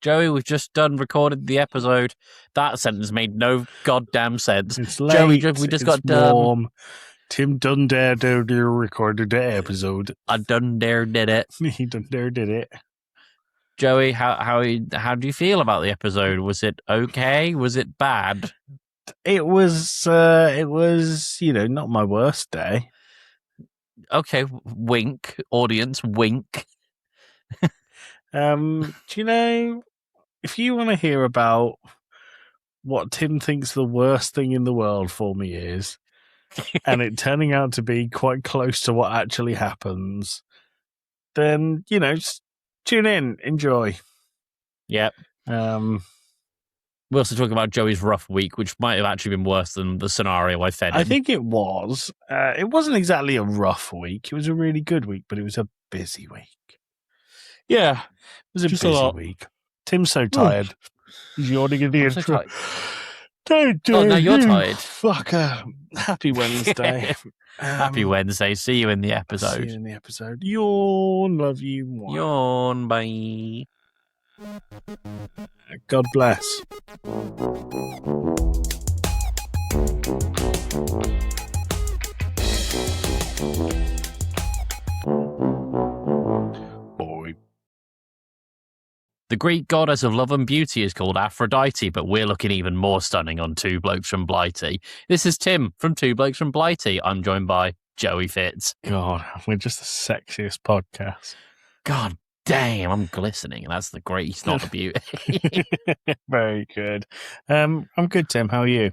Joey, we've just recorded the episode. That sentence made no goddamn sense. It's late. Joey, we just got warm. Tim Dundare recorded the episode. I done did it. He did it. Joey, how do you feel about the episode? Was it okay? Was it bad? It was not my worst day. Okay, wink, audience, wink. Do you know, if you want to hear about what Tim thinks the worst thing in the world for me is, and it turning out to be quite close to what actually happens, then, just tune in, enjoy. Yep. We're also talking about Joey's rough week, which might have actually been worse than the scenario I fed him. I think it was. It wasn't exactly a rough week. It was a really good week, but it was a busy week. Yeah, it was a busy week. Tim's so tired. He's yawning in the intro. So oh, no, you're tired. Fucker. Happy Wednesday. Happy Wednesday. See you in the episode. See you in the episode. Yawn. Love you. Mwah. Yawn. Bye. God bless. Boy. The Greek goddess of love and beauty is called Aphrodite, but we're looking even more stunning on Two Blokes from Blighty. This is Tim from Two Blokes from Blighty. I'm joined by Joey Fitz. God, we're just the sexiest podcast. God damn, I'm glistening. That's the grace, not the beauty. Very good. I'm good, Tim. How are you?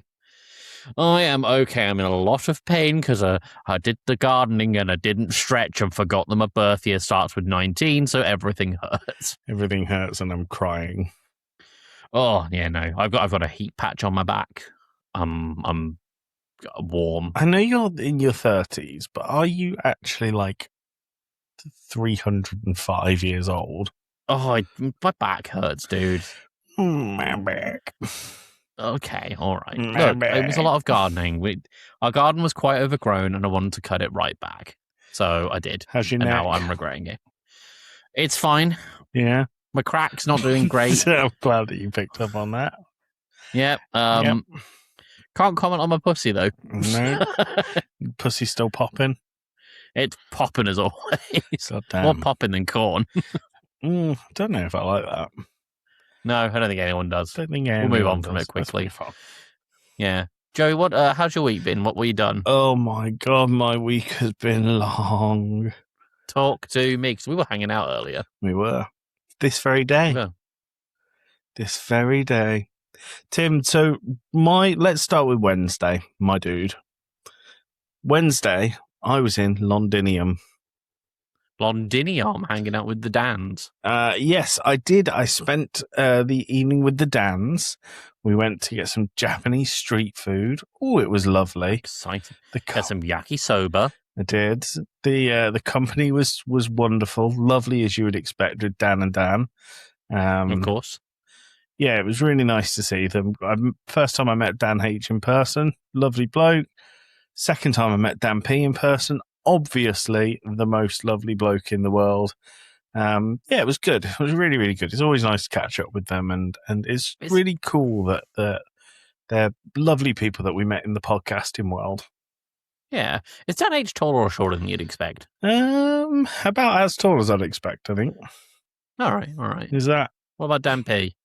I am okay. I'm in a lot of pain because I did the gardening and I didn't stretch and forgot that my birth year starts with 19, so everything hurts. Everything hurts and I'm crying. Oh, yeah, no. I've got a heat patch on my back. I'm warm. I know you're in your 30s, but are you actually like 305 years old? Oh, my back hurts, dude. My back. Okay, all right. Look, it was a lot of gardening. Our garden was quite overgrown, and I wanted to cut it right back. So I did. How's your and neck? Now I'm regretting it. It's fine. Yeah. My crack's not doing great. I'm glad that you picked up on that. Yep. Can't comment on my pussy, though. No. Pussy still popping? It's popping as always. God damn. More popping than corn. Don't know if I like that. No, I don't think anyone does. We'll move on from it quickly. Yeah. Joey, how's your week been? What were you done? Oh my God, my week has been long. Talk to me, because we were hanging out earlier. We were. This very day. Yeah. This very day. Tim, so let's start with Wednesday, my dude. Wednesday, I was in Londinium. Londinium, hanging out with the Dans. Yes, I did. I spent the evening with the Dans. We went to get some Japanese street food. Oh, it was lovely. Exciting. Got some yakisoba. I did. The company was wonderful, lovely as you would expect with Dan and Dan. Of course. Yeah, it was really nice to see them. First time I met Dan H in person, lovely bloke. Second time I met Dan P in person, obviously the most lovely bloke in the world. Yeah, it was good. It was really, really good. It's always nice to catch up with them, and it's really cool that they're lovely people that we met in the podcasting world. Yeah. Is Dan H taller or shorter than you'd expect? About as tall as I'd expect, I think. All right. Is that? What about Dan P?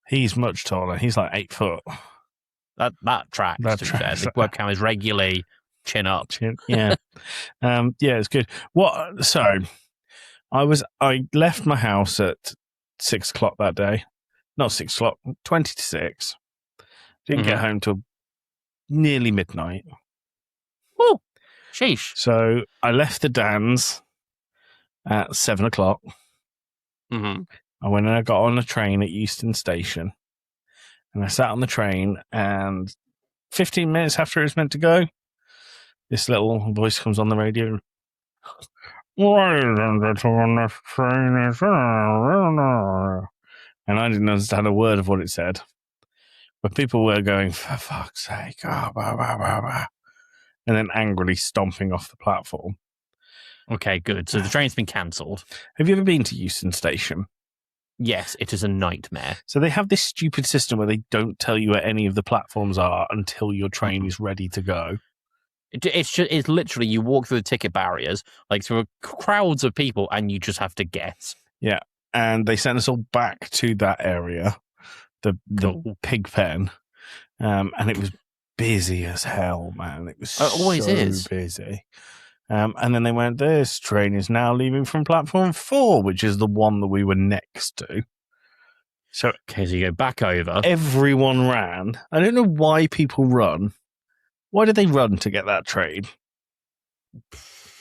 He's much taller. He's like 8 foot. That tracks. That to be fair. tracks. The webcam is regularly chin up. Yeah. Yeah, it's good. So I left my house at 6 o'clock that day. Not 6 o'clock, 20 to 6. Didn't get home till nearly midnight. Oh, sheesh. So I left the Dans at 7 o'clock. Mm-hmm. I went and I got on a train at Euston Station. And I sat on the train, and 15 minutes after it was meant to go, this little voice comes on the radio. Ladies and gentlemen, this train is... And I didn't understand a word of what it said. But people were going, for fuck's sake, blah, blah, blah, blah. And then angrily stomping off the platform. Okay, good. So the train's been cancelled. Have you ever been to Euston Station? Yes, it is a nightmare. So they have this stupid system where they don't tell you where any of the platforms are until your train is ready to go. It's literally you walk through the ticket barriers, like through crowds of people, and you just have to guess. Yeah, and they sent us all back to that area, the pig pen, and it was busy as hell, man. It was always so is. busy. And then they went, this train is now leaving from platform 4, which is the one that we were next to. So, okay, so you go back over. Everyone ran. I don't know why people run. Why did they run to get that train?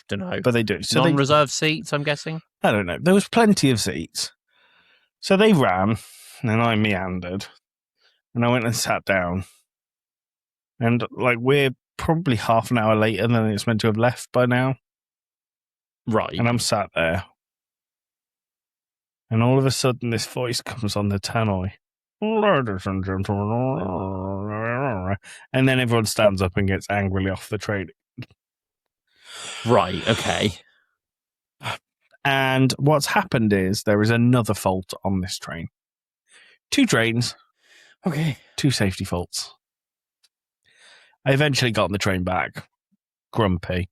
Don't know. But they do. So non-reserved seats, I'm guessing? I don't know. There was plenty of seats. So they ran, and I meandered. And I went and sat down. And, we're probably half an hour later than it's meant to have left by now. Right. And I'm sat there. And all of a sudden, this voice comes on the tannoy. Ladies and gentlemen. And then everyone stands up and gets angrily off the train. Right, okay. And what's happened is there is another fault on this train. 2 trains. Okay. 2 safety faults. I eventually got on the train back, grumpy.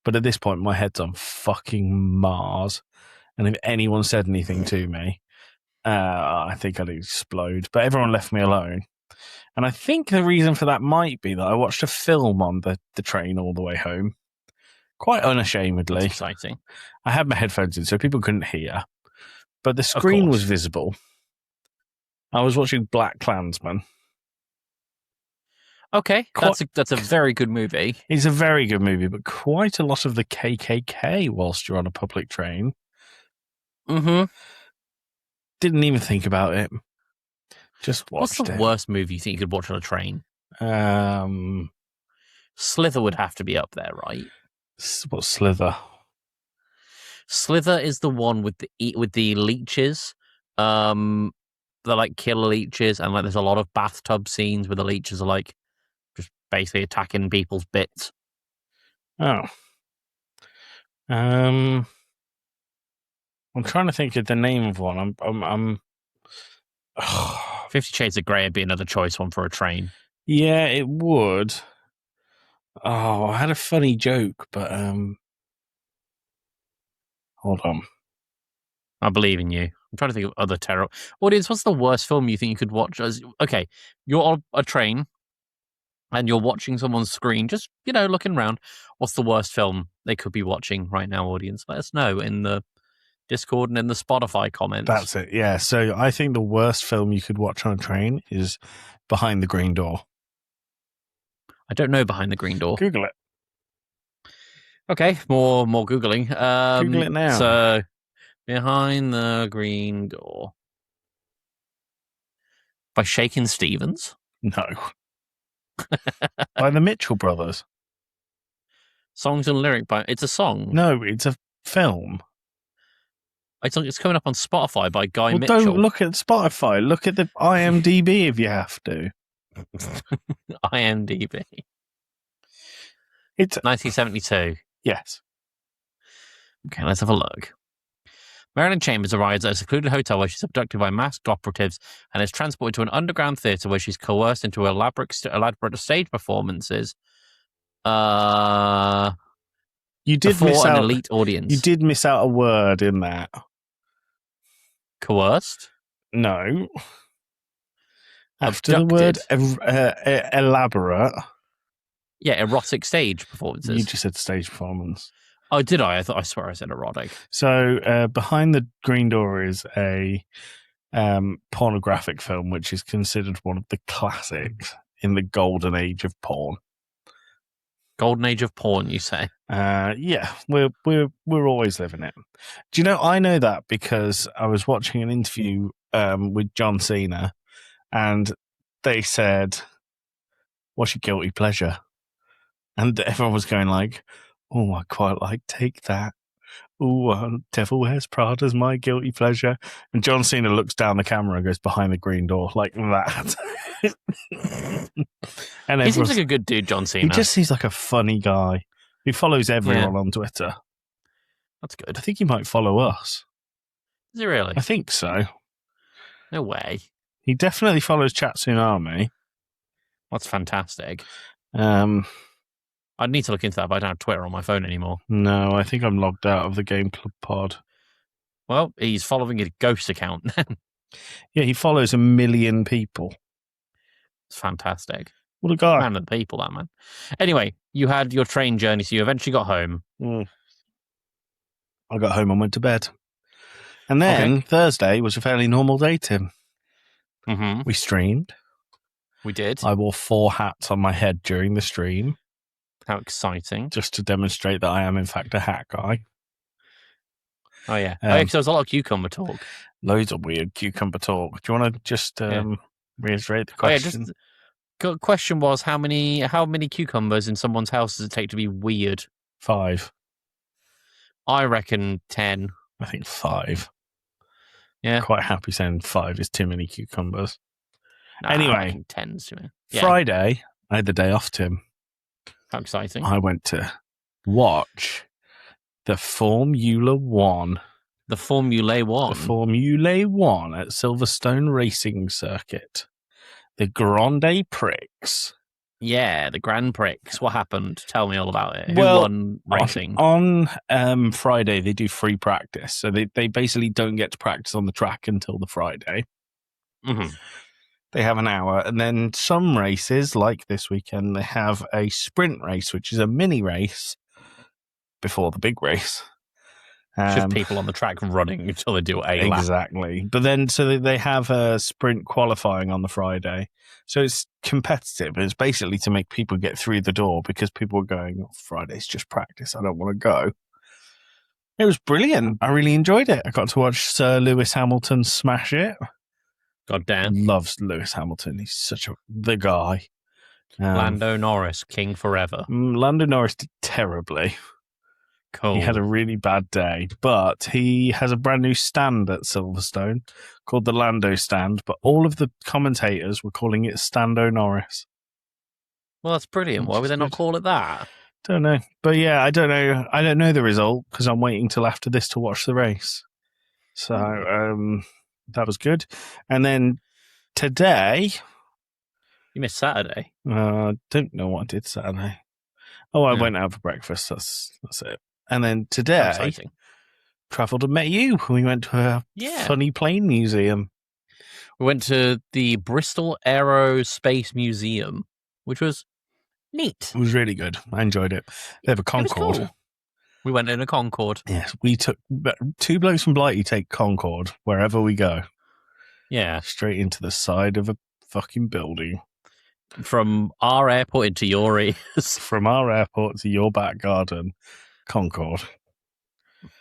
But at this point, my head's on fucking Mars. And if anyone said anything to me, I think I'd explode. But everyone left me alone. And I think the reason for that might be that I watched a film on the train all the way home. Quite unashamedly. That's exciting. I had my headphones in so people couldn't hear. But the screen was visible. I was watching Black Klansman. Okay, that's a very good movie. It's a very good movie, but quite a lot of the KKK whilst you're on a public train. Mm-hmm. Didn't even think about it. Just watched it. What's the worst movie you think you could watch on a train? Slither would have to be up there, right? What's Slither? Slither is the one with the leeches. They're like killer leeches, and there's a lot of bathtub scenes where the leeches are just basically attacking people's bits. Oh. I'm trying to think of the name of one. I'm 50 Shades of Grey would be another choice one for a train. Yeah, it would. Oh, I had a funny joke, but hold on. I believe in you. I'm trying to think of other terrible audience. What's the worst film you think you could watch? Okay, you're on a train and you're watching someone's screen, just looking around. What's the worst film they could be watching right now, audience? Let us know in the Discord and in the Spotify comments. That's it. Yeah. So I think the worst film you could watch on a train is Behind the Green Door. I don't know Behind the Green Door. Google it. Okay, more Googling. Google it now. So, Behind the Green Door. By Shakin' Stevens? No. By the Mitchell Brothers. Songs and lyric by... It's a song. No, it's a film. It's coming up on Spotify by Guy Well, Mitchell. Don't look at Spotify. Look at the IMDb if you have to. IMDb. It's 1972. Yes. Okay, let's have a look. Marilyn Chambers arrives at a secluded hotel where she's abducted by masked operatives and is transported to an underground theatre where she's coerced into elaborate stage performances. You did miss an out elite audience. You did miss out a word in that. Coerced? No. After Abducted. the word elaborate. Yeah, erotic stage performances. You just said stage performance. Oh, did I? I swear I said erotic. So, Behind the Green Door is a pornographic film, which is considered one of the classics in the golden age of porn. Golden age of porn, you say? Yeah, we're always living it. Do you know? I know that because I was watching an interview with John Cena, and they said, "What's your guilty pleasure?" And everyone was going like, "Oh, I quite like Take That. Oh, Devil Wears Prada's my guilty pleasure." And John Cena looks down the camera and goes, "Behind the Green Door," like that. And he seems like a good dude, John Cena. He just seems like a funny guy who follows everyone on Twitter. That's good. I think he might follow us. Is he really? I think so. No way. He definitely follows Chat Tsunami. That's fantastic. Um, I'd need to look into that, but I don't have Twitter on my phone anymore. no, I think I'm logged out of the Game Club pod. Well, he's following a ghost account then. Yeah, he follows 1 million people. It's fantastic. What a guy. Man of the people, that man. Anyway, you had your train journey, so you eventually got home. I got home and went to bed. And then Thursday was a fairly normal day, Tim. Mm-hmm. We streamed. We did. I wore 4 hats on my head during the stream. How exciting. Just to demonstrate that I am, in fact, a hat guy. Oh, yeah. Because there was a lot of cucumber talk. Loads of weird cucumber talk. Do you want to just reiterate the question? The question was, how many cucumbers in someone's house does it take to be weird? 5. I reckon 10. I think 5. Yeah. Quite happy saying 5 is too many cucumbers. Nah, anyway, I reckon 10's too many. Yeah. Friday, I had the day off, Tim. How exciting. I went to watch the Formula One. The Formula One? The Formula One at Silverstone Racing Circuit. The Grande Prix. Yeah, the Grand Prix. What happened? Tell me all about it. Who Well, won racing? On Friday, they do free practice. So they basically don't get to practice on the track until the Friday. Mm-hmm. They have an hour. And then some races, like this weekend, they have a sprint race, which is a mini race before the big race. Just people on the track running until they do a lap. Exactly. But then, so they have a sprint qualifying on the Friday. So it's competitive. It's basically to make people get through the door because people are going, Friday's just practice. I don't want to go. It was brilliant. I really enjoyed it. I got to watch Sir Lewis Hamilton smash it. God damn. Loves Lewis Hamilton. He's the guy. Lando Norris, king forever. Lando Norris did terribly. Cool. He had a really bad day, but he has a brand new stand at Silverstone called the Lando stand, but all of the commentators were calling it Stando Norris. Well, that's brilliant. Why would they not call it that? Don't know. But yeah, I don't know. I don't know the result because I'm waiting till after this to watch the race. So that was good. And then today... You missed Saturday. Don't know what I did Saturday. Oh, I went out for breakfast. That's it. And then today, travelled and met you. We went to a funny plane museum. We went to the Bristol Aerospace Museum, which was neat. It was really good. I enjoyed it. They have a Concorde. Cool. We went in a Concorde. Yes, we took 2 blokes from Blighty take Concorde wherever we go. Yeah. Straight into the side of a fucking building. From our airport into your ears. From our airport to your back garden. Concorde.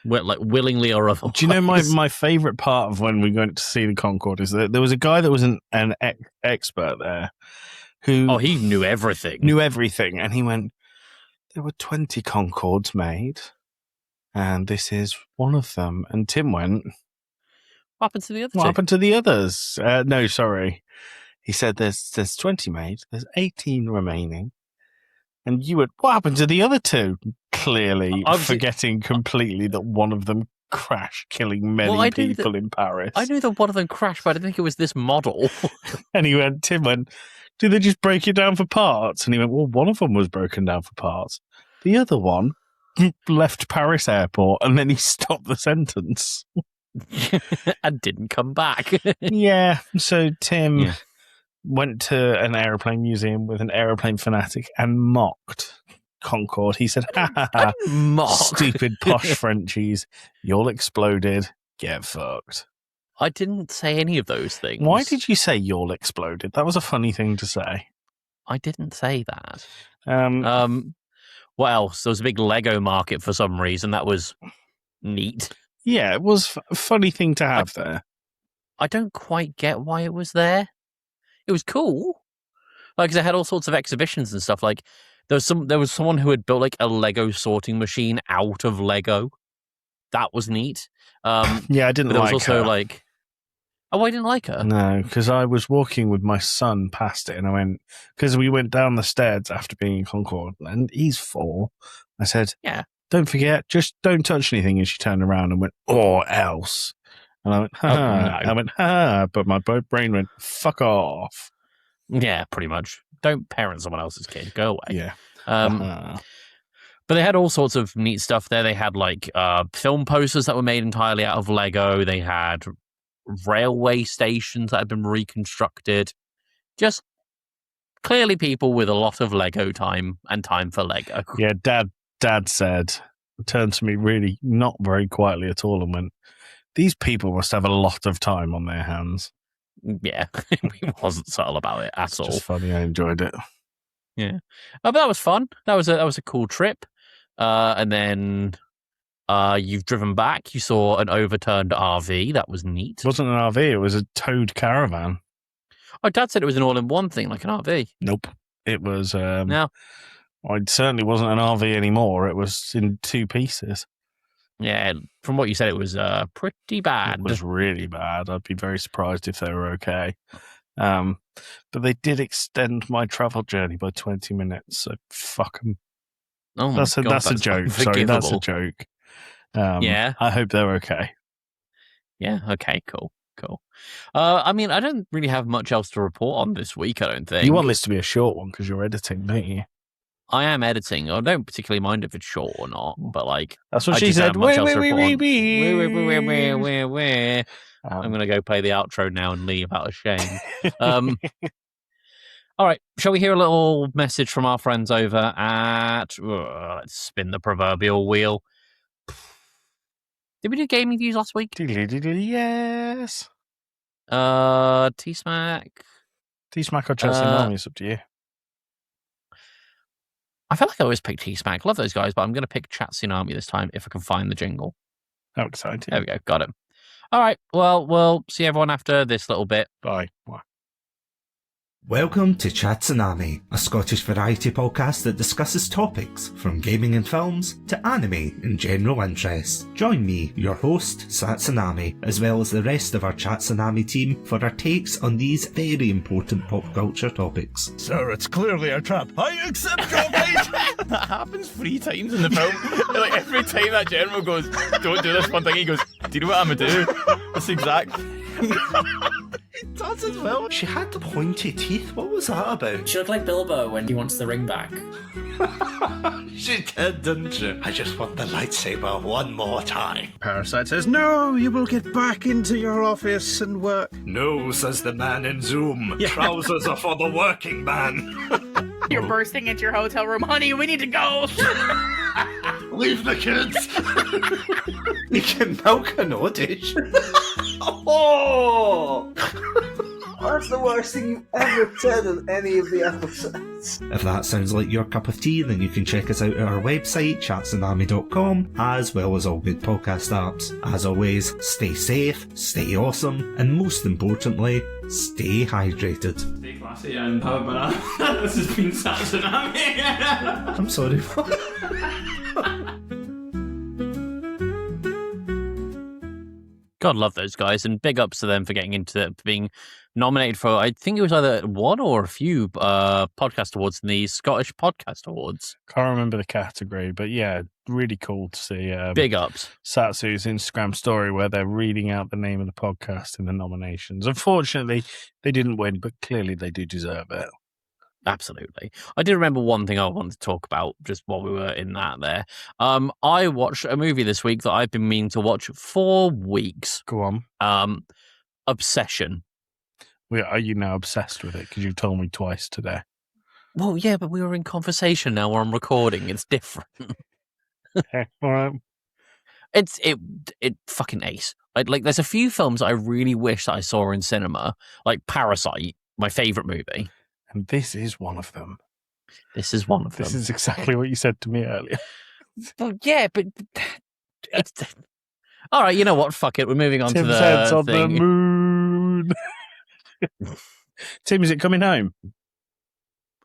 Like willingly or otherwise. Do you know my favourite part of when we went to see the Concorde is that there was a guy that was an expert there who... Oh, he knew everything. And he went, there were 20 Concordes made and this is one of them. And Tim went... What happened to the others? What happened to the others? No, sorry. He said there's 20 made, there's 18 remaining. And you went, what happened to the other 2? Clearly forgetting completely that one of them crashed, killing many people in Paris. I knew that one of them crashed, but I didn't think it was this model. And Tim went, did they just break it down for parts? And he went, well, one of them was broken down for parts. The other one left Paris airport and then he stopped the sentence. And didn't come back. Yeah, so Tim... went to an aeroplane museum with an aeroplane fanatic and mocked Concorde. He said, ha ha ha, stupid posh Frenchies, you all exploded, get fucked. I didn't say any of those things. Why did you say you all exploded? That was a funny thing to say. I didn't say that. What else? There was a big Lego market for some reason. That was neat. Yeah, it was a funny thing to have there. I don't quite get why it was there. It was cool. Like, 'cause they had all sorts of exhibitions and stuff. Like, there was someone who had built like a Lego sorting machine out of Lego. That was neat. Yeah, I didn't like her. There was also like, oh, I didn't like her. No, because I was walking with my son past it, and I went, because we went down the stairs after being in Concorde, and he's 4. I said, yeah, don't forget, just don't touch anything. And she turned around and went, or else. And I went, ha. no. I went, ha. But my brain went, fuck off. Yeah, pretty much. Don't parent someone else's kid. Go away. Yeah. But they had all sorts of neat stuff there. They had like film posters that were made entirely out of Lego. They had railway stations that had been reconstructed. Just clearly people with a lot of Lego time and time for Lego. Yeah, Dad said, turned to me really not very quietly at all and went, these people must have a lot of time on their hands. Yeah, he wasn't subtle about it at all. Just funny, I enjoyed it. Yeah, but that was fun. That was a cool trip. And then you've driven back. You saw an overturned RV. That was neat. It wasn't an RV. It was a towed caravan. Oh, Dad said it was an all-in-one thing, like an RV. Nope. It was. No. It certainly wasn't an RV anymore. It was in two pieces. Yeah, from what you said, it was pretty bad. It was really bad. I'd be very surprised if they were okay. But they did extend my travel journey by 20 minutes. So fuck them. Oh my that's God, a joke. Sorry, that's a joke. Yeah. I hope they're okay. Yeah. Okay. Cool. I mean, I don't really have much else to report on this week. I don't think you want this to be a short one because you're editing, don't you? I am editing. I don't particularly mind if it's short or not, but like that's what she said. I'm going to go play the outro now and leave out of shame. All right, shall we hear a little message from our friends over at... let's spin the proverbial wheel. Did we do gaming views last week? Yes. T-Smack. T-Smack or Chelsea Army, it's up to you. I feel like I always pick T-Smack. Love those guys, but I'm going to pick Chat Tsunami this time if I can find the jingle. How exciting. There we go. Got it. All right. Well, we'll see everyone after this little bit. Bye. Welcome to Chat Tsunami, a Scottish variety podcast that discusses topics from gaming and films to anime and general interest. Join me, your host, Sat Tsunami, as well as the rest of our Chat Tsunami team for our takes on these very important pop culture topics. Sir, it's clearly a trap. I accept your fate! That happens 3 times in the film. Like every time that general goes, don't do this one thing, he goes, do you know what I'm gonna do? That's exact. It does as well. She had the pointy teeth. What was that about? She looked like Bilbo when he wants the ring back. She did, didn't she? I just want the lightsaber one more time. Parasite says, no, you will get back into your office and work. No, says the man in Zoom. Yeah. Trousers are for the working man. You're bursting into your hotel room. Honey, we need to go. Leave the kids. We can milk an audish. Oh! That's the worst thing you've ever said in any of the episodes. If that sounds like your cup of tea, then you can check us out at our website, chatsunami.com, as well as all good podcast apps. As always, stay safe, stay awesome, and most importantly, stay hydrated. Stay classy and have a banana. This has been Chat Tsunami. I'm sorry. God love those guys, and big ups to them for getting into being nominated for, I think it was either one or a few podcast awards in the Scottish Podcast Awards. Can't remember the category, but yeah, really cool to see. Big ups. Satsu's Instagram story where they're reading out the name of the podcast in the nominations. Unfortunately, they didn't win, but clearly they do deserve it. Absolutely. I did remember one thing I wanted to talk about just while we were in that there. I watched a movie this week that I've been meaning to watch for weeks. Go on. Obsession. Are you now obsessed with it? Because you told me twice today. Well, yeah, but we were in conversation now where I'm recording. It's different. Okay, all right. It fucking ace. Like, there's a few films I really wish that I saw in cinema, like Parasite, my favourite movie. And this is one of them. This is one of them. This is exactly what you said to me earlier. Well, yeah, but it's... All right, you know what? Fuck it. We're moving on Tim to the says on thing. the moon. Tim, is it coming home?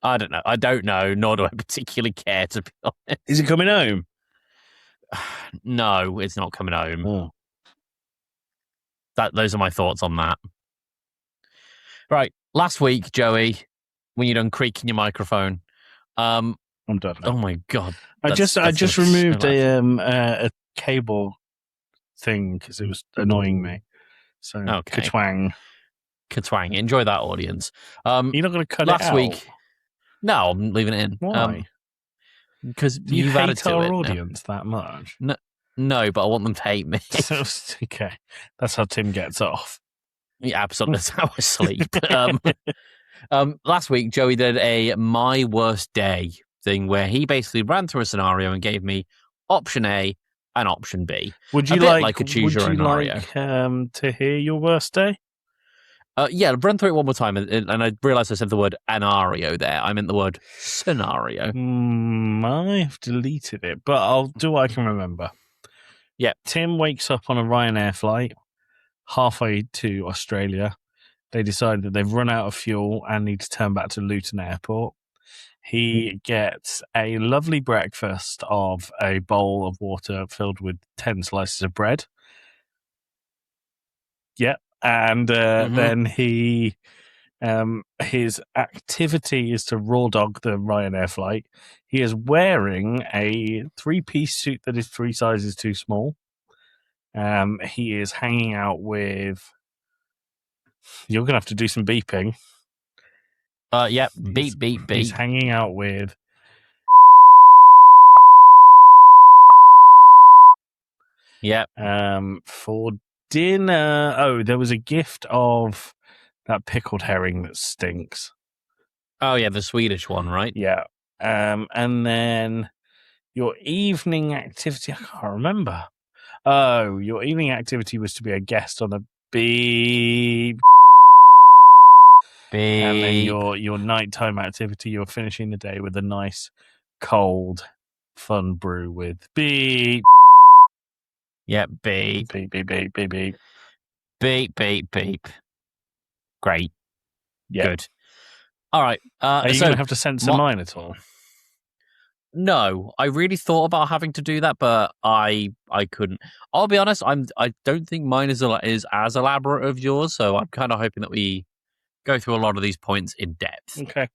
I don't know. Nor do I particularly care, to be honest. Is it coming home? No, it's not coming home. Oh. Those are my thoughts on that. Right. Last week, Joey, when you done creaking your microphone, I'm done. Oh my God! I just removed a cable thing because it was annoying me. So, Okay. Katwang. Katwang. Enjoy that, audience. You're not going to cut it Last out? week. No, I'm leaving it in. Why? Because Do you you've added hate to our it. audience that much? No, but I want them to hate me. Okay. That's how Tim gets off. Yeah, absolutely. That's how I sleep. Last week, Joey did a My Worst Day thing where he basically ran through a scenario and gave me option A and option B. Would you a bit like, like a choose your own scenario. to hear your worst day? Yeah, run through it one more time. And I realised I said the word anario there. I meant the word scenario. I've deleted it, but I'll do what I can remember. Yeah. Tim wakes up on a Ryanair flight halfway to Australia. They decide that they've run out of fuel and need to turn back to Luton Airport. He gets a lovely breakfast of a bowl of water filled with 10 slices of bread. Yep. And then he, his activity is to raw dog the Ryanair flight. He is wearing a 3-piece suit that is 3 sizes too small. He is hanging out with. You're going to have to do some beeping. Yeah, beep, beep, beep. He's hanging out with. Yeah. For dinner. There was a gift of that pickled herring that stinks. Oh, yeah, the Swedish one, right? Yeah. And then your evening activity, I can't remember. Oh, your evening activity was to be a guest on a beep. And then your nighttime activity, you're finishing the day with a nice, cold, fun brew with beep. Yeah, beep. Beep, beep, beep, beep, beep. Beep, beep, beep. Great. Yep. Good. All right. Are you going to have to censor mine at all? No, I really thought about having to do that, but I couldn't. I'll be honest. I don't think mine is as elaborate as yours, so I'm kind of hoping that we go through a lot of these points in depth. Okay.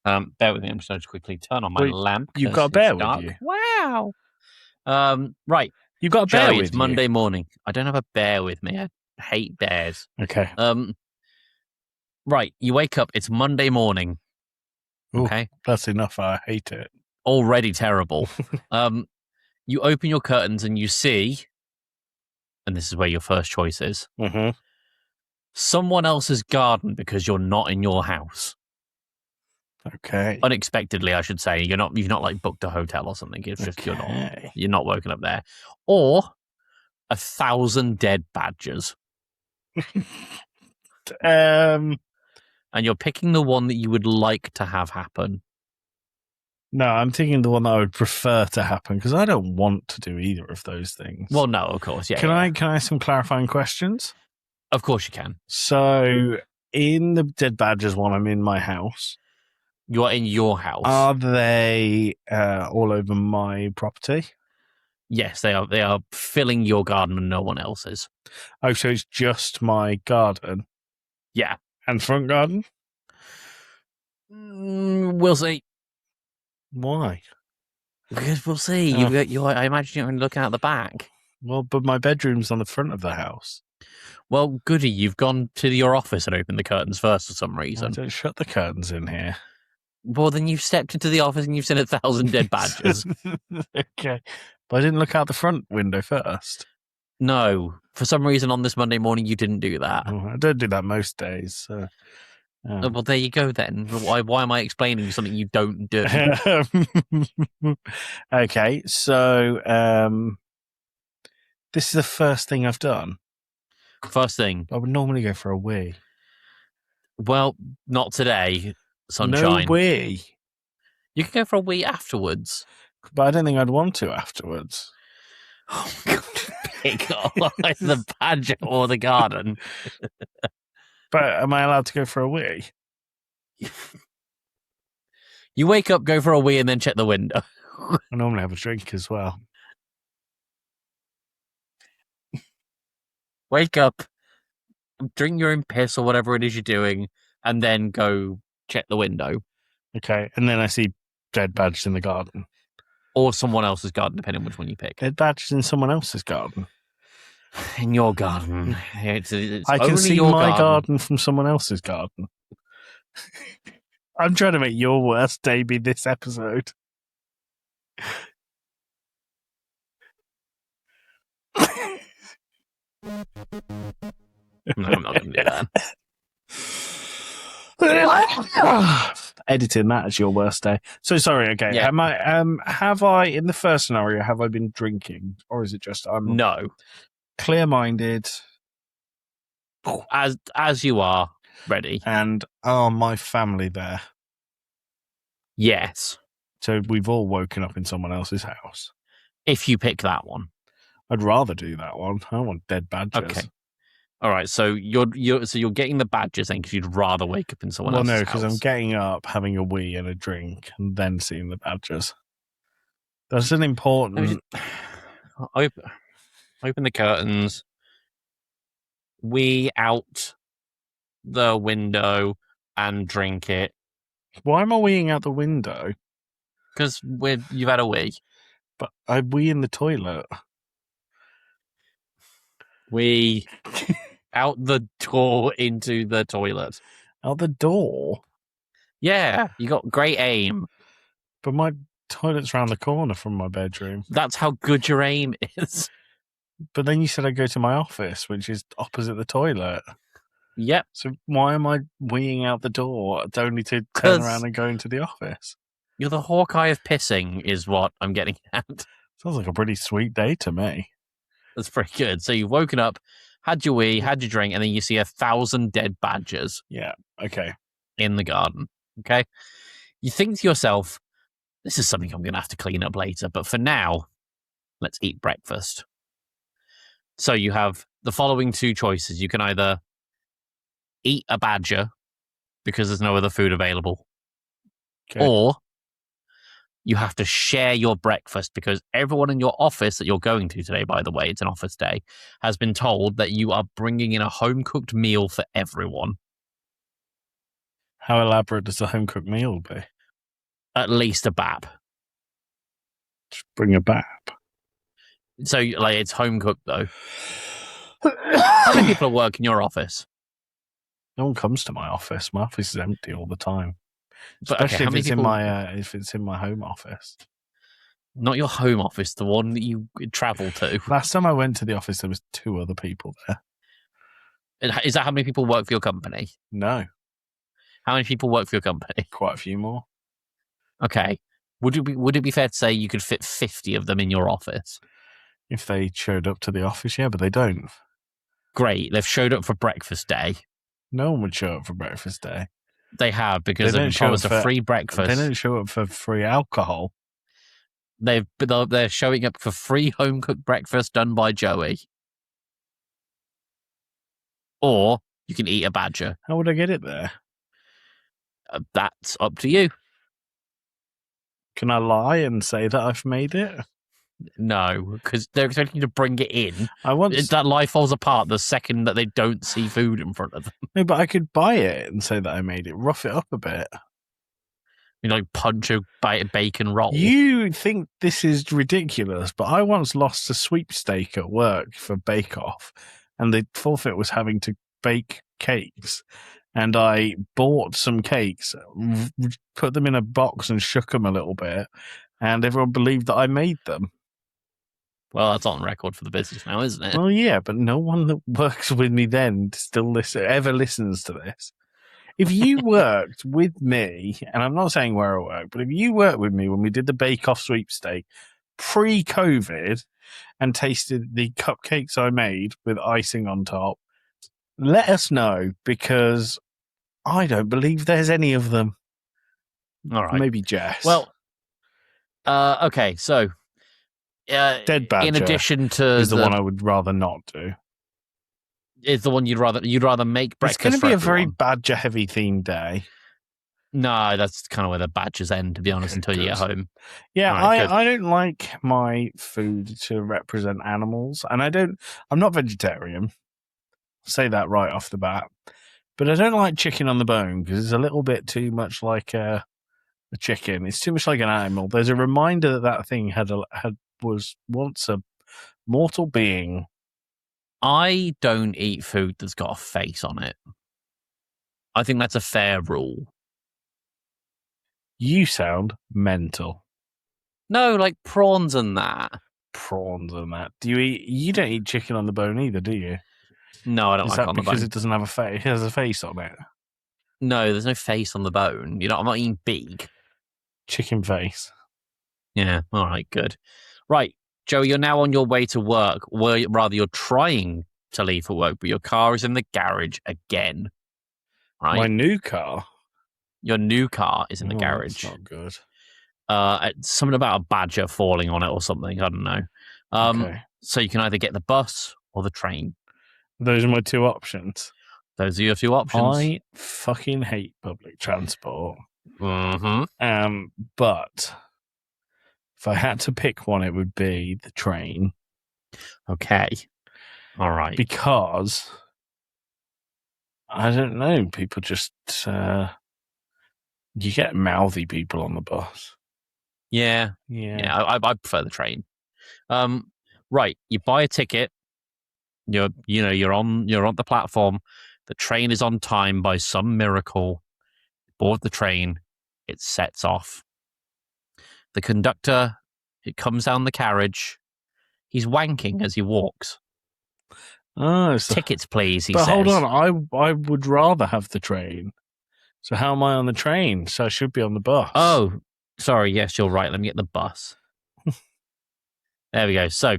Bear with me. I'm just going to quickly turn on my lamp. You've got a bear with you. Wow. Right. You've got a bear with it's you. Monday morning. I don't have a bear with me. I hate bears. Okay. Right. You wake up. It's Monday morning. Okay. Ooh, that's enough. I hate it. Already terrible. You open your curtains and you see, and this is where your first choice is, someone else's garden because you're not in your house. Okay. Unexpectedly, I should say. You've not like booked a hotel or something. It's just you're not woken up there. Or 1,000 dead badgers. And you're picking the one that you would like to have happen. No, I'm thinking the one that I would prefer to happen because I don't want to do either of those things. Well, no, of course, yeah. Can I have some clarifying questions? Of course you can. So, in the dead badgers one, I'm in my house. You are in your house. Are they all over my property? Yes, they are. They are filling your garden and no one else's. Oh, so it's just my garden? Yeah. And front garden? We'll see. Why? Because we'll see. I imagine you're looking out the back. Well, but my bedroom's on the front of the house. Well, goody, you've gone to your office and opened the curtains first for some reason. I don't shut the curtains in here. Well, then you've stepped into the office and you've seen 1,000 dead badgers. Okay. But I didn't look out the front window first. No. For some reason on this Monday morning, you didn't do that. Oh, I don't do that most days. So. Well, there you go then. Why am I explaining something you don't do? Okay, so this is the first thing I've done. First thing. I would normally go for a wee. Well, not today, sunshine. No wee. You can go for a wee afterwards. But I don't think I'd want to afterwards. Oh, my God. Pick the badger or the garden. But am I allowed to go for a wee? You wake up, go for a wee, and then check the window. I normally have a drink as well. Wake up, drink your own piss or whatever it is you're doing, and then go check the window. Okay, and then I see dead badgers in the garden. Or someone else's garden, depending on which one you pick. Dead badgers in someone else's garden? In your garden. It's I can only see your my garden from someone else's garden. I'm trying to make your worst day be this episode. No, I'm not going to do that. Editing that as your worst day. So sorry. Okay. Yeah. Have I in the first scenario? Have I been drinking, or is it just I'm No. clear-minded As you are ready. and are my family there? Yes. So we've all woken up in someone else's house. If you pick that one. I'd rather do that one. I don't want dead badgers. Okay. All right. So you're getting the badgers then because you'd rather wake up in someone else's house. Well, no, because I'm getting up, having a wee and a drink, and then seeing the badgers. That's an important. Open the curtains. Wee out the window and drink it. Why am I weeing out the window? Because you've had a wee. But I wee in the toilet. Wee out the door into the toilet. Out the door? Yeah, you got great aim. But my toilet's round the corner from my bedroom. That's how good your aim is. But then you said I go to my office, which is opposite the toilet. Yep. So why am I weeing out the door only to turn around and go into the office? You're the Hawkeye of pissing is what I'm getting at. Sounds like a pretty sweet day to me. That's pretty good. So you've woken up, had your wee, had your drink, and then you see 1,000 dead badgers. Yeah, okay. In the garden, okay? You think to yourself, this is something I'm going to have to clean up later, but for now, let's eat breakfast. So you have the following two choices. You can either eat a badger because there's no other food available, or you have to share your breakfast because everyone in your office that you're going to today, by the way, it's an office day, has been told that you are bringing in a home-cooked meal for everyone. How elaborate does a home-cooked meal be? At least a bap. Just bring a bap. So, like, it's home-cooked, though. How many people work in your office? No one comes to my office. My office is empty all the time. But, Especially okay, if it's in my home office. Not your home office, the one that you travel to. Last time I went to the office, there was 2 other people there. Is that how many people work for your company? No. How many people work for your company? Quite a few more. Okay. Would it be fair to say you could fit 50 of them in your office? If they showed up to the office, yeah, but they don't. Great. They've showed up for breakfast day. No one would show up for breakfast day. They have, because they've been promised a free breakfast. They don't show up for free alcohol. They're showing up for free home-cooked breakfast done by Joey. Or you can eat a badger. How would I get it there? That's up to you. Can I lie and say that I've made it? No, because they're expecting you to bring it in. That lie falls apart the second that they don't see food in front of them. No, but I could buy it and say that I made it. Rough it up a bit. You know, punch a bacon roll. You think this is ridiculous, but I once lost a sweepstake at work for Bake Off, and the forfeit was having to bake cakes. And I bought some cakes, put them in a box and shook them a little bit, and everyone believed that I made them. Well, that's on record for the business now, isn't it? Well, yeah, but no one that works with me then ever listens to this. If you worked with me, and I'm not saying where I work, but if you worked with me when we did the Bake Off sweepstake pre-COVID and tasted the cupcakes I made with icing on top, let us know, because I don't believe there's any of them. All right. Maybe Jess. Well, okay, so Dead Badger in addition to is the one I would rather not do. Is the one you'd rather make breakfast. It's going to be for a very everyone. badger heavy themed day. No, that's kind of where the badgers end, to be honest, until you get home. Yeah, Right, I don't like my food to represent animals, and I'm not vegetarian. I'll say that right off the bat. But I don't like chicken on the bone because it's a little bit too much like a chicken. It's too much like an animal. There's a reminder that thing was once a mortal being. I don't eat food that's got a face on it. I think that's a fair rule. You sound mental. No, like prawns and that. Prawns and that. You don't eat chicken on the bone either, do you? No, I don't Is like that on the because bone. it doesn't have a face? It has a face on it. No, there's no face on the bone. I'm not eating beak. Chicken face. Yeah, all right, good. Right, Joe, you're now on your way to work. Well, rather, you're trying to leave for work, but your car is in the garage again. Right? My new car. Your new car is in the garage. That's not good. Something about a badger falling on it or something. I don't know. Okay. So you can either get the bus or the train. Those are my two options. Those are your two options. I fucking hate public transport. Mm-hmm. But if I had to pick one, it would be the train. Okay. All right. Because I don't know, people just you get mouthy people on the bus. Yeah. I prefer the train. Right. You buy a ticket. You're on the platform. The train is on time by some miracle. Board the train. It sets off. The conductor, it comes down the carriage. He's wanking as he walks. Oh, so, tickets, please. He but says. hold on, I would rather have the train. So how am I on the train? So I should be on the bus. Oh, sorry. Yes, you're right. Let me get the bus. There we go. So,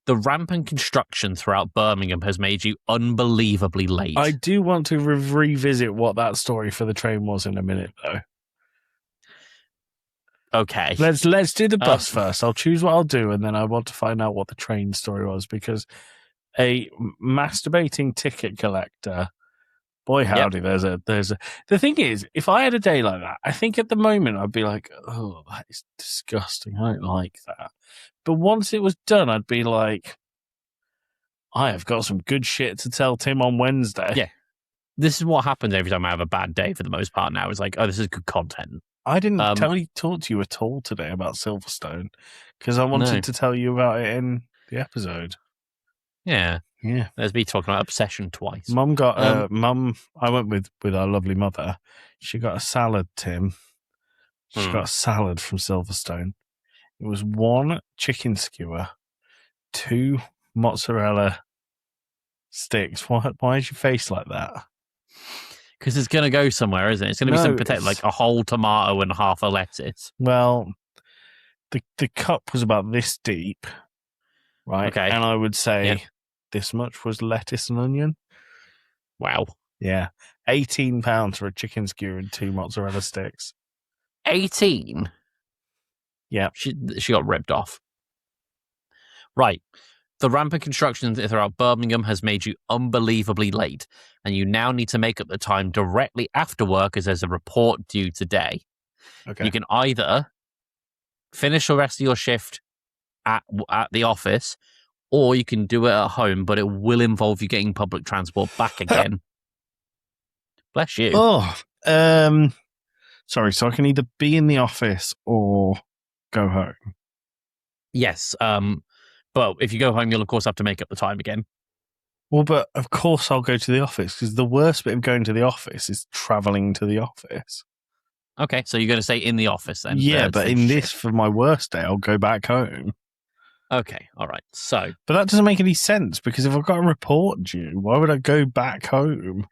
the rampant construction throughout Birmingham has made you unbelievably late. I do want to revisit what that story for the train was in a minute, though. Okay. Let's do the bus first. I'll choose what I'll do, and then I want to find out what the train story was, because a masturbating ticket collector, boy howdy, there's a the thing is, if I had a day like that, I think at the moment I'd be like, oh, that is disgusting. I don't like that. But once it was done, I'd be like, I have got some good shit to tell Tim on Wednesday. Yeah. This is what happens every time I have a bad day for the most part now. It's like, oh, this is good content. I didn't talk to you at all today about Silverstone, because I wanted to tell you about it in the episode. Yeah. Yeah. There's me talking about obsession twice. Mum got I went with our lovely mother. She got a salad, Tim. She got a salad from Silverstone. It was 1 chicken skewer, 2 mozzarella sticks. Why is your face like that? Because it's going to go somewhere, isn't it? It's going to be some potato, like a whole tomato and half a lettuce. Well, the cup was about this deep, right? Okay. And I would say this much was lettuce and onion. Wow. Yeah. £18 for a chicken skewer and 2 mozzarella sticks. 18? Yeah. She got ripped off. Right. The rampant construction throughout Birmingham has made you unbelievably late, and you now need to make up the time directly after work as there's a report due today. Okay. You can either finish the rest of your shift at the office, or you can do it at home, but it will involve you getting public transport back again. Bless you. Oh, sorry. So I can either be in the office or go home. Yes. But if you go home, you'll of course have to make up the time again. Well, but of course I'll go to the office, because the worst bit of going to the office is travelling to the office. Okay, so you're going to stay in the office then? Yeah, but in this, for my worst day, I'll go back home. Okay, all right. So, but that doesn't make any sense, because if I've got a report due, why would I go back home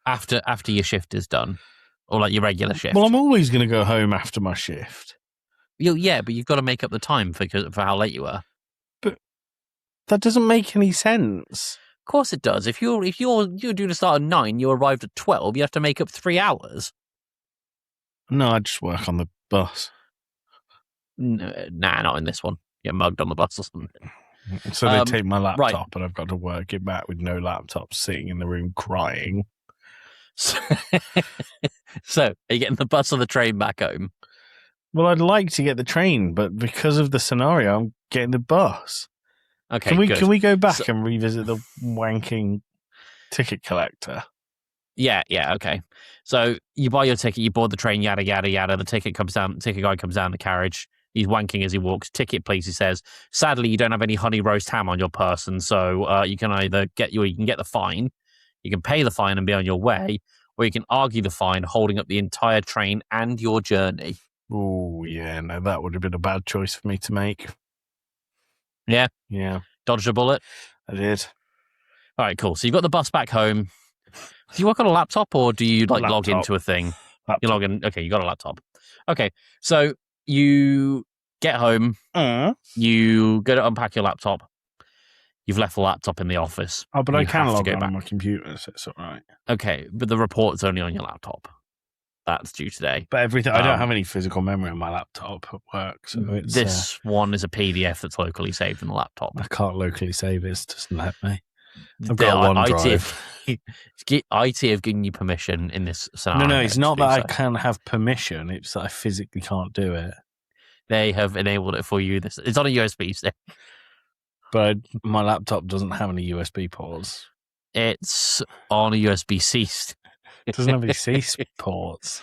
after your shift is done, or like your regular shift? Well, I'm always going to go home after my shift. Yeah, but you've got to make up the time for how late you were. But that doesn't make any sense. Of course it does. If you're due to start at 9, you arrived at 12. You have to make up 3 hours. No, I just work on the bus. Nah, not in this one. Get mugged on the bus or something. So they take my laptop, and I've got to work it back with no laptop, sitting in the room crying. So are you getting the bus or the train back home? Well, I'd like to get the train, but because of the scenario, I'm getting the bus. Okay, can we go back and revisit the wanking ticket collector? Yeah, okay. So you buy your ticket, you board the train, yada yada yada. The ticket guy comes down the carriage. He's wanking as he walks. Ticket, please, he says. Sadly, you don't have any honey roast ham on your person, so you can either you can get the fine, you can pay the fine and be on your way, or you can argue the fine, holding up the entire train and your journey. Oh, yeah, no, that would have been a bad choice for me to make. Yeah? Yeah. Dodged a bullet? I did. All right, cool. So you've got the bus back home. Do you work on a laptop, or do you log Laptop. into a thing? Laptop. You log in. Okay, you got a laptop. Okay, so you get home. You go to unpack your laptop. You've left the laptop in the office. Oh, but You I can have to log go on back. my computer, so it's all right. Okay, but the report's only on your laptop. That's due today. But everything, I don't have any physical memory on my laptop at work, so it's This one is a PDF that's locally saved in the laptop. I can't locally save it. It doesn't let me. I've The got IT OneDrive. IT have given you permission in this scenario. No, it's not to do that I so. can have permission. It's that I physically can't do it. They have enabled it for you. It's on a USB stick. But my laptop doesn't have any USB ports. It's on a USB-C stick. It doesn't have any C ports.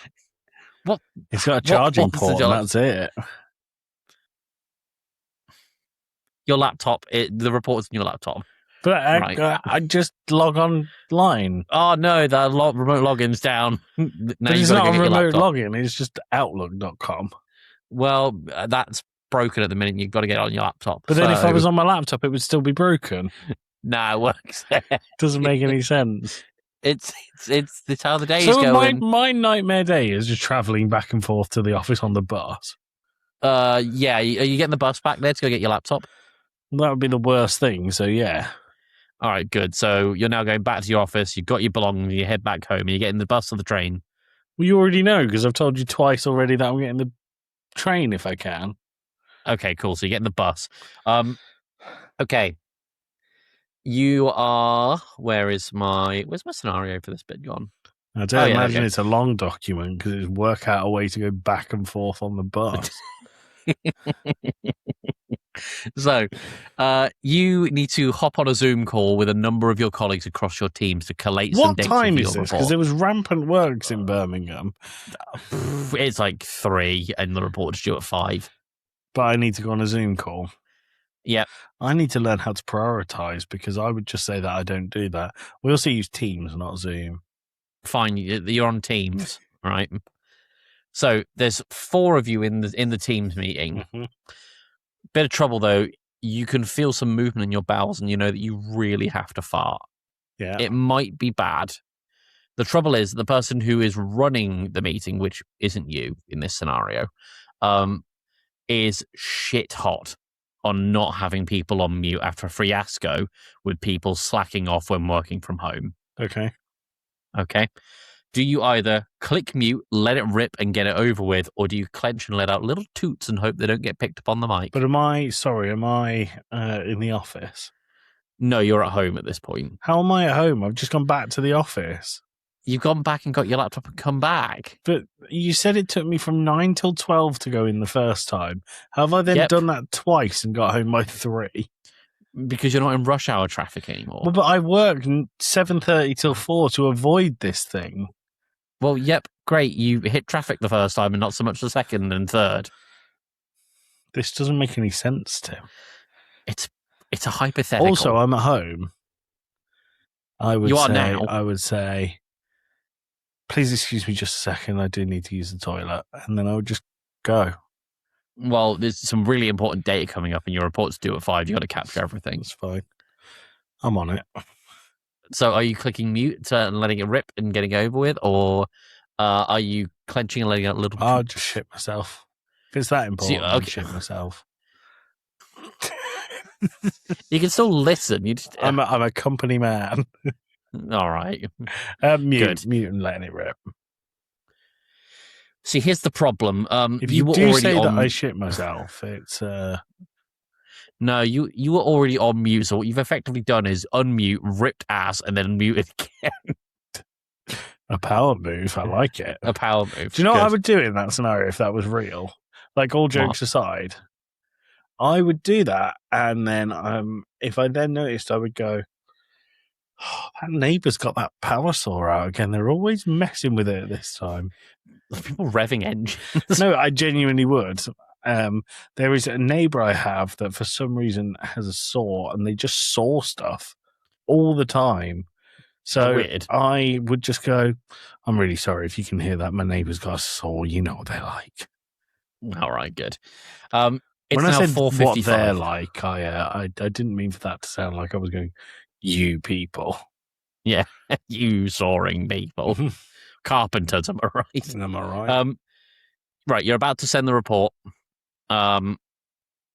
What? It's got a charging what's the port, job? and that's it. Your laptop, the report's in your laptop. But Right. I just log online. Oh no, the remote login's down. Now But you've it's got to not go a get your remote laptop. login. It's just Outlook.com. Well, that's broken at the minute. You've got to get it on your laptop. But then if I So- was on my laptop, it would still be broken. Nah, it works. Doesn't make any sense. It's how the day is So going. my nightmare day is just travelling back and forth to the office on the bus. Yeah. Are you getting the bus back there to go get your laptop? That would be the worst thing. So yeah. All right, good. So you're now going back to your office. You've got your belongings. You head back home. You're getting the bus or the train. Well, you already know because I've told you twice already that I'm getting the train if I can. Okay, cool. So you're getting the bus. Okay. You are. Where's my scenario for this bit gone? I don't imagine okay. it's a long document because it's work out a way to go back and forth on the bus. So, you need to hop on a Zoom call with a number of your colleagues across your teams to collate some What dates time for is your this? Because report. there was rampant works in Birmingham, It's like 3, and the report's due at 5. but I need to go on a Zoom call. Yep. I need to learn how to prioritize because I would just say that I don't do that. We also use Teams, not Zoom. Fine, you're on Teams, right? So there's 4 of you in the Teams meeting. Mm-hmm. Bit of trouble though. You can feel some movement in your bowels, and you know that you really have to fart. Yeah. It might be bad. The trouble is the person who is running the meeting, which isn't you in this scenario, is shit hot on not having people on mute after a fiasco with people slacking off when working from home. Okay. Okay. Do you either click mute, let it rip and get it over with, or do you clench and let out little toots and hope they don't get picked up on the mic? But am I in the office? No, you're at home at this point. How am I at home? I've just gone back to the office. You've gone back and got your laptop and come back. But you said it took me from 9 till 12 to go in the first time. Have I then Yep. done that twice and got home by 3? Because you're not in rush hour traffic anymore. Well, but I worked 7:30 till 4 to avoid this thing. Well, yep, great. You hit traffic the first time and not so much the second and third. This doesn't make any sense, Tim. It's a hypothetical. Also, I'm at home. I would You say, are now. I would say, please excuse me just a second. I do need to use the toilet. And then I would just go. Well, there's some really important data coming up and your report's due at 5. You've got to capture everything. That's fine. I'm on it. So are you clicking mute and letting it rip and getting over with? Or are you clenching and letting out a little... I'll just shit myself. If it's that important, I'll okay. shit myself. You can still listen. You just... I'm a company man. All right. Mute and letting it rip. See, here's the problem. If you were do already say on... that I shit myself, it's... No, you were already on mute, so what you've effectively done is unmute, ripped ass, and then muted again. a power move. I like it. A power move. Do you know what I Good. would do in that scenario if that was real? Like, all jokes aside, I would do that, and then if I then noticed, I would go, oh, that neighbour's got that power saw out again. They're always messing with it at this time. People revving engines. No, I genuinely would. There is a neighbour I have that for some reason has a saw, and they just saw stuff all the time. So Weird. I would just go, I'm really sorry if you can hear that. My neighbour's got a saw. You know what they're like. All right, good. It's When I now said 4:55. what they're like, I didn't mean for that to sound like I was going, you people. Yeah, you sawing people. Carpenters, am I right? Am I right? Right, you're about to send the report, and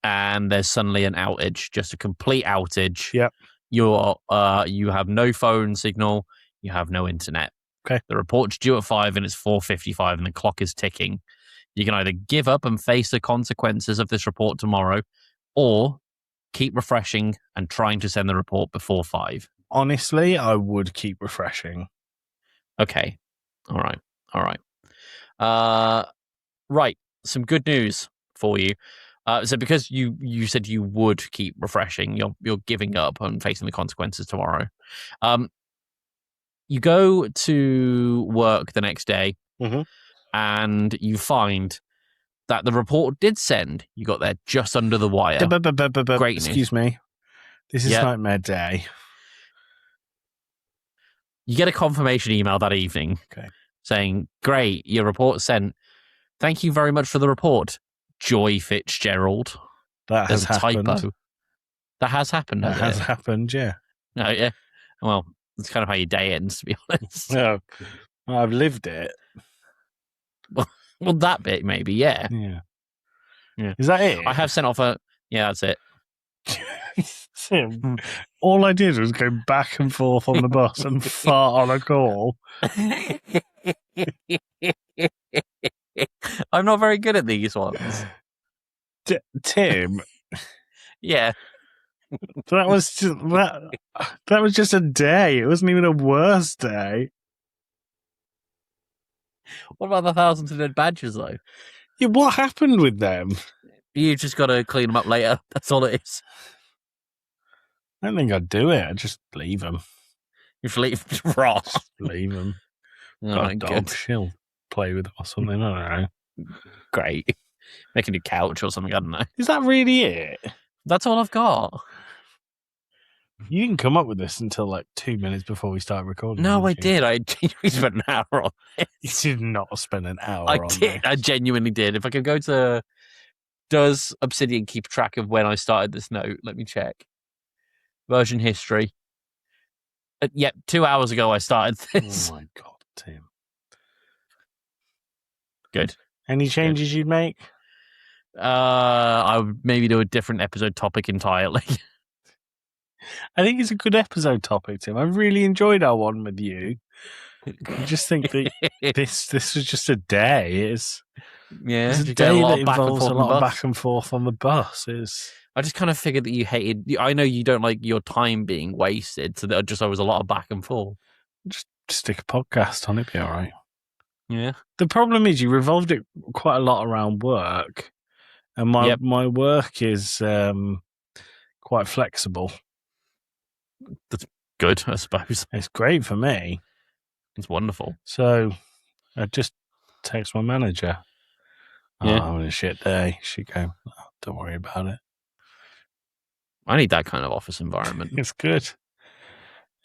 there's suddenly an outage, just a complete outage. Yep. You have no phone signal, you have no internet. Okay. The report's due at 5 and it's 4:55 and the clock is ticking. You can either give up and face the consequences of this report tomorrow, or keep refreshing and trying to send the report before 5. Honestly, I would keep refreshing. Okay. All right. Right. Some good news for you. So because you said you would keep refreshing, you're giving up and facing the consequences tomorrow. You go to work the next day, and you find that the report did send. You got there just under the wire. Great news. Excuse me. This is Nightmare Day. You get a confirmation email that evening saying, great, your report sent. Thank you very much for the report, Joy Fitzgerald. That has There's a happened. typo. That has happened. That has happened, yeah. No, yeah. Well, that's kind of how your day ends, to be honest. No, I've lived it. Well, that bit maybe, yeah. Yeah. Is that it? I have sent off a... Yeah, that's it. Tim, all I did was go back and forth on the bus and fart on a call. I'm not very good at these ones. Tim, Yeah. that was just a day. It wasn't even a worse day. What about the thousands of dead badgers, though? Yeah, what happened with them? You just got to clean them up later. That's all it is. I don't think I'd do it. I'd just leave them. You should leave raw. Just leave them. Oh, Got a good. dog. She'll play with it or something. I don't know. Great. Make a new couch or something. I don't know. Is that really it? That's all I've got. You didn't come up with this until like 2 minutes before we started recording. No, I didn't you? did. I genuinely spent an hour on it. You did not spend an hour I on did. this. I genuinely did. If I could go to... Does Obsidian keep track of when I started this note? Let me check. Version history. Yep, 2 hours ago I started this. Oh my God, Tim. Good. Any changes you'd make? I would maybe do a different episode topic entirely. I think it's a good episode topic, Tim. I really enjoyed our one with you. I just think that this was just a day. It's a you get day lot that of back and involves forth a on the lot of bus. back and forth on the bus. I just kind of figured that you hated... I know you don't like your time being wasted, so that there was a lot of back and forth. Just stick a podcast on it, be all right. Yeah. The problem is you revolved it quite a lot around work, and my work is quite flexible. That's good, I suppose. It's great for me. It's wonderful. So I just text my manager. Yeah. I'm having a shit day. She go, oh, don't worry about it. I need that kind of office environment. It's good.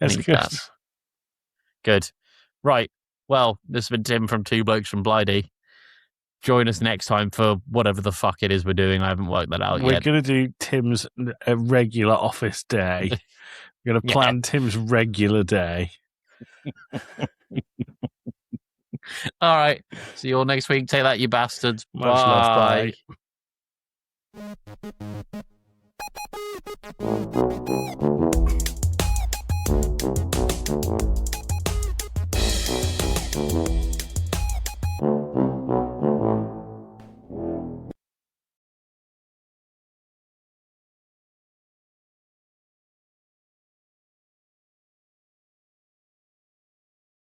It's need good. that. Good. Right. Well, this has been Tim from Two Blokes from Blighty. Join us next time for whatever the fuck it is we're doing. I haven't worked that out We're yet. going to do Tim's regular office day. We're going to plan Tim's regular day. All right. See you all next week. Take that, you bastards. Much love. Bye. Bye.